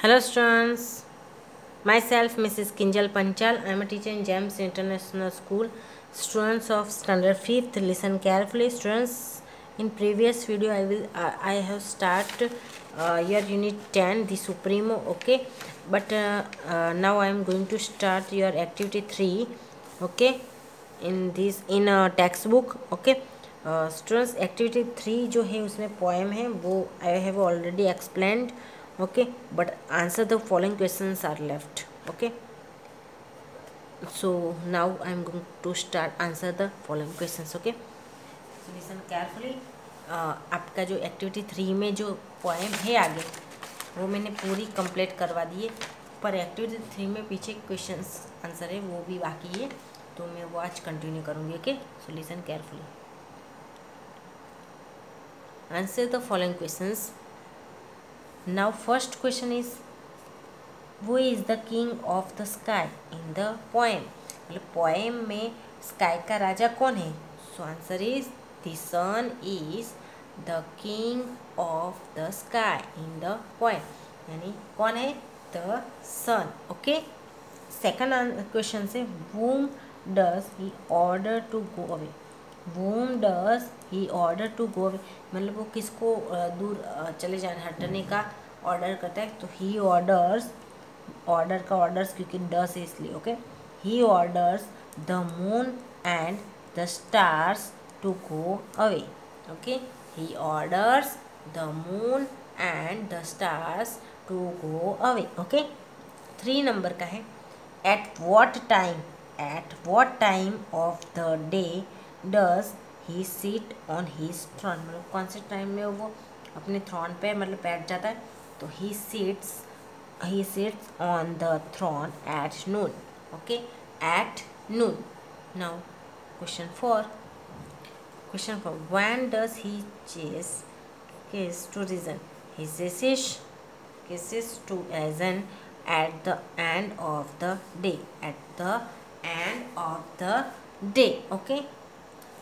Hello students, myself Mrs. Kinjal Panchal. I am a teacher in GEMS International School. Students of standard 5th, listen carefully. Students, in previous video I have start your unit 10, the Supremo, okay, but now I am going to start your activity 3, okay, in a textbook, okay. Students activity 3 जो है उसमें poem है वो I have already explained, okay, but answer the following questions are left, okay. So now I am going to start answer the following questions, okay. So listen carefully. आपका जो activity 3 में जो poem है आगे वो मैंने पूरी कंप्लीट करवा दी है, पर एक्टिविटी 3 में पीछे क्वेश्चंस आंसर है वो भी बाकी है, तो मैं वो आज कंटिन्यू करूँगी, okay. So listen carefully. Answer the following questions. Now first question is, who is the king of the sky in the poem? मतलब पोएम में स्काई का राजा कौन है? So answer is the sun is the king of the sky in the poem. यानी कौन है? The sun. Okay. Second question से whom does he order to go away? whom does he order to go away? मतलब वो किसको दूर चले जाने हटने का ऑर्डर करता है, तो ही ऑर्डर्स, ऑर्डर का ऑर्डर्स क्योंकि डस है इसलिए, okay. He orders the moon and the stars to go away, okay. He orders the moon and the stars to go away, okay. 3 number का है, at what time of the day does he sit on his throne. मतलब कौन से time में वो अपने thrown पे मतलब बैठ जाता है, तो he sits on the throne at noon, okay, at noon. Now question 4. When does he kiss to reason? He kisses to reason at the end of the day, okay.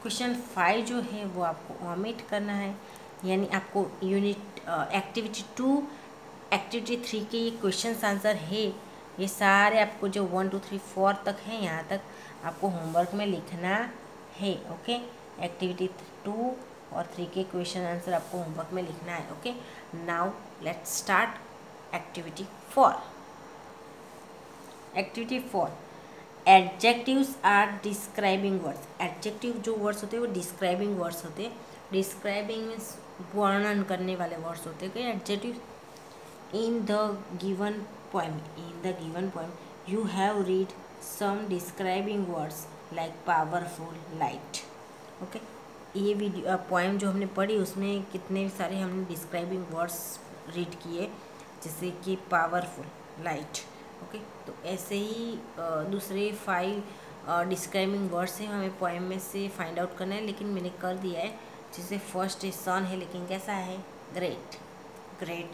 Question 5 जो है वो आपको ऑमिट करना है, यानी आपको unit activity 2 activity 3 के ये क्वेश्चन आंसर है, ये सारे आपको जो 1 2 3 4 तक हैं यहाँ तक आपको होमवर्क में लिखना है, ओके. एक्टिविटी 2 और 3 के क्वेश्चन आंसर आपको होमवर्क में लिखना है, okay. Now let's start activity 4. Activity 4, adjectives are describing words. Adjective जो वर्ड्स होते हैं वो डिस्क्राइबिंग वर्ड्स होते हैं. डिस्क्राइबिंग मीन्स वर्णन करने वाले वर्ड्स होते हैं. Adjective in the given poem you have read some describing words like powerful, light, okay. ये वीडियो पोएम जो हमने पढ़ी उसमें कितने सारे हमने डिस्क्राइबिंग वर्ड्स रीड किए, जैसे कि पावरफुल, लाइट, ओके. तो ऐसे ही दूसरे 5 डिस्क्राइबिंग वर्ड्स हैं, हमें पोएम में से फाइंड आउट करना है, लेकिन मैंने कर दिया है. जैसे फर्स्ट है सन है, लेकिन कैसा है? ग्रेट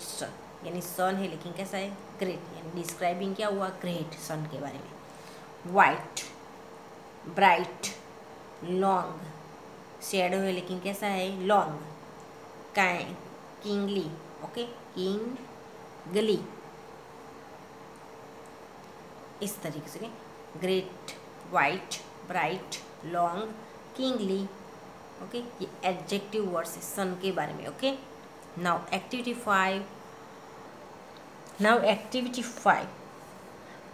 सन, यानी सन है लेकिन कैसा है? ग्रेट, यानी डिस्क्राइबिंग क्या हुआ? ग्रेट सन के बारे में. वाइट, ब्राइट, लॉन्ग, शेडो है लेकिन कैसा है? लॉन्ग. किंगली, ओके, किंगली, इस तरीके से. Great, white, bright, long, kingly, okay. ये एडजेक्टिव वर्ड्स है सन के बारे में, okay. Now activity 5,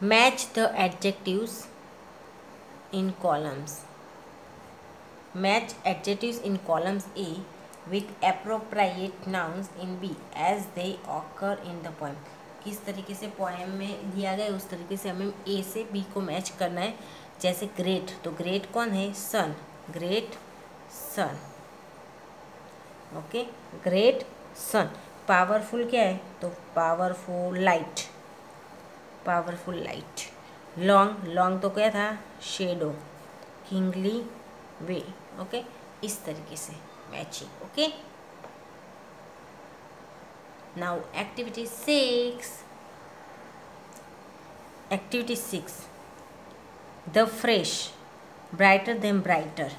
match the adjectives in columns. Match adjectives in columns A with appropriate nouns in B as they occur in the poem. किस तरीके से poem में दिया गया उस तरीके से हमें A से B को मैच करना है. जैसे ग्रेट, तो ग्रेट कौन है? Sun, great sun, okay, great sun. Powerful क्या है? तो पावरफुल लाइट, लॉन्ग तो क्या था? Shadow, kingly way, okay. इस तरीके से matching, okay. Now activity 6, the phrase, brighter than brighter,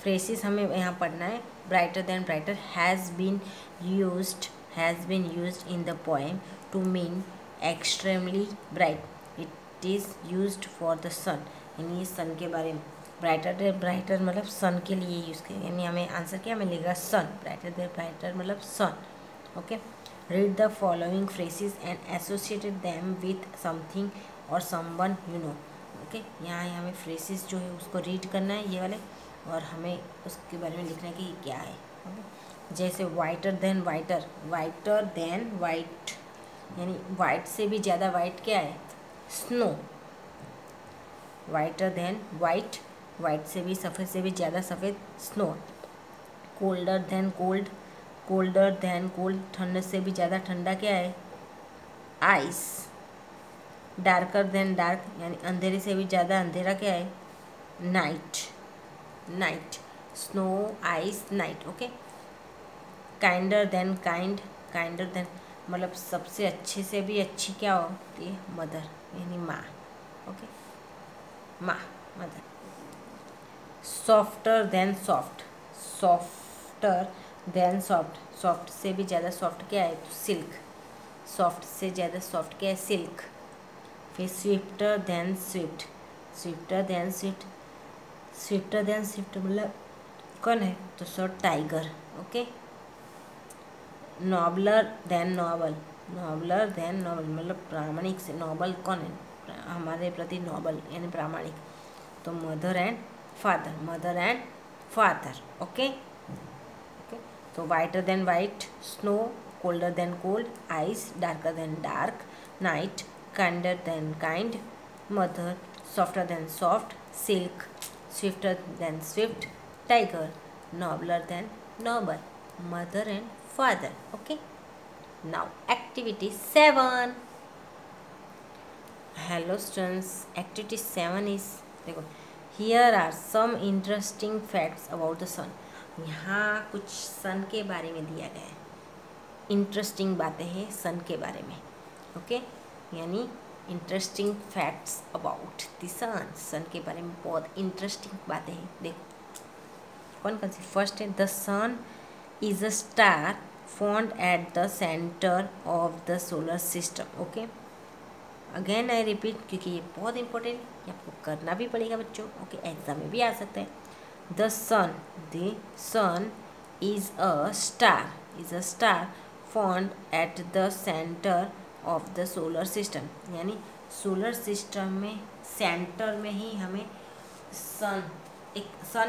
phrases हमें यहाँ पढ़ना है. Brighter than brighter has been used has been used in the poem to mean extremely bright. It is used for the sun. यानी सन के बारे में, brighter than brighter मतलब सन के लिए यूज़ करें, यानी हमें आंसर क्या मिलेगा, सन. ब्राइटर दे ब्राइटर मतलब sun. Okay. Read the following phrases and associated them with something और समवन यू नो. ओके. यहाँ हमें फ्रेजेस जो है उसको रीड करना है ये वाले, और हमें उसके बारे में लिखना है कि क्या है. ओके. जैसे whiter than whiter, whiter than white यानी वाइट से भी ज़्यादा वाइट क्या है, snow. Whiter than white, white से भी सफ़ेद से भी ज़्यादा सफ़ेद, snow. Colder than cold, colder than cold, ठंड से भी ज़्यादा ठंडा क्या है, आइस. डार्कर देन डार्क यानी अंधेरे से भी ज़्यादा अंधेरा क्या है, night. Night, snow, ice, night. Okay. Kinder than kind, kinder than मतलब सबसे अच्छे से भी अच्छी क्या होती है, मदर यानी माँ. ओके. माँ, mother. Softer than soft, softer than soft, soft से भी ज़्यादा सॉफ्ट क्या है, तो सिल्क. सॉफ्ट से ज़्यादा सॉफ्ट क्या है, सिल्क. फिर swifter than swift, swifter than swift, swifter than swift मतलब कौन है, तो sir tiger. Okay. Nobler than noble, nobler than noble मतलब प्रामाणिक से, नॉबल कौन है, हमारे प्रति नॉबल यानी प्रामाणिक. तो mother and father, mother and father. Okay. Okay. तो whiter than white, snow. Colder than cold, ice. Darker than dark, night. Kinder than kind, mother. Softer than soft, silk. Swifter than swift, tiger. Nobler than noble, mother and father. Okay. Now activity 7. Hello students, activity 7 is, देखो, here are some interesting facts about the sun. यहाँ कुछ सन के बारे में दिया गया है, interesting बातें हैं सन के बारे में. ओके. यानी इंटरेस्टिंग फैक्ट्स अबाउट द सन, सन के बारे में बहुत इंटरेस्टिंग बातें हैं. देखो कौन कौन सी. फर्स्ट है, the sun is a star found at the center of the solar system. Okay. Again I repeat क्योंकि ये बहुत इंपॉर्टेंट है, ये आपको करना भी पड़ेगा बच्चों. ओके. एग्जाम में भी आ सकता है. the sun is a star found at the center of the solar system. यानी सोलर सिस्टम में सेंटर में ही हमें सन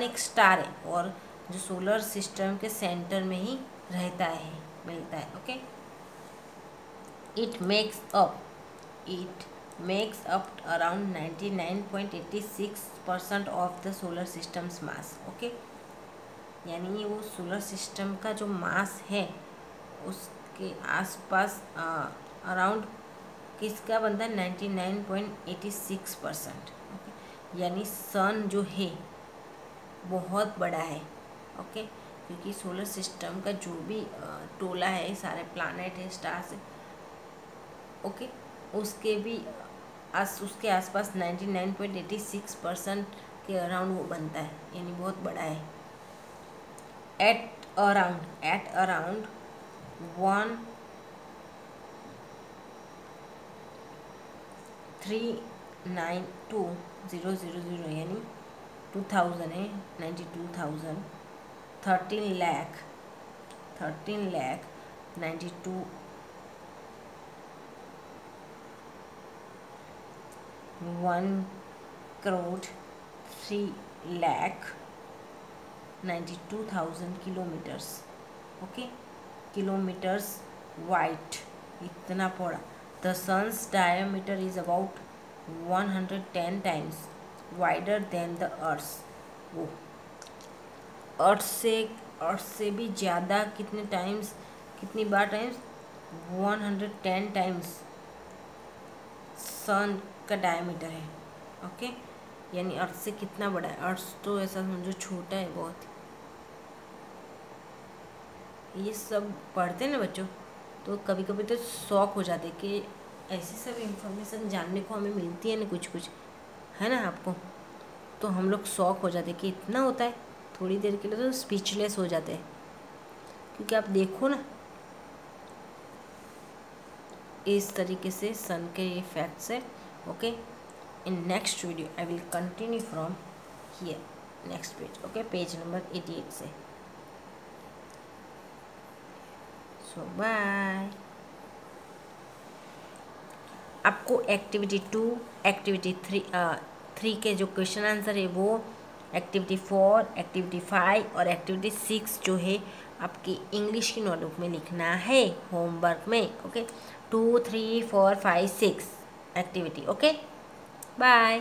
एक स्टार है, और जो सोलर सिस्टम के सेंटर में ही रहता है, मिलता है. Okay. It makes up around 99.86% of the solar systems mass. Okay. यानी वो सोलर सिस्टम का जो मास है उसके आसपास अराउंड किसका बनता है, 99.86%. ओके. यानी सन जो है बहुत बड़ा है. ओके. क्योंकि सोलर सिस्टम का जो भी टोला है, सारे प्लैनेट है, स्टार्स है, ओके, उसके आसपास 99.86% के अराउंड वो बनता है, यानी बहुत बड़ा है. एट अराउंड 1,392,000 यानी 2000 है, 92,000, 13 lakh 92 1,03,92,000 kilometres. Okay. Kilometres wide, इतना पड़ा. The sun's diameter is about 110 times wider than the earth. वो अर्थ से भी ज़्यादा कितनी बार टाइम्स 110 टाइम्स सन का डायमीटर है. ओके. यानी अर्थ से कितना बड़ा है. अर्थ तो ऐसा समझो छोटा है बहुत. ये सब पढ़ते हैं ना बच्चों, तो कभी कभी तो शौक हो जाते कि ऐसी सब इंफॉर्मेशन जानने को हमें मिलती है ना, कुछ है ना आपको, तो हम लोग शौक हो जाते कि इतना होता है. थोड़ी देर के लिए तो स्पीचलेस हो जाते हैं. क्योंकि आप देखो ना, इस तरीके से सन के ये फैक्ट्स है। Okay, in next video I will continue from here, next page. Okay, page number 88 से। सो बाय। आपको एक्टिविटी 2, एक्टिविटी 3 के जो क्वेश्चन आंसर है वो एक्टिविटी 4, एक्टिविटी 5 और एक्टिविटी 6 जो है आपकी इंग्लिश की नोटबुक में लिखना है होमवर्क में। Okay, 2, 3, 4, 5, 6 activity. Okay, bye.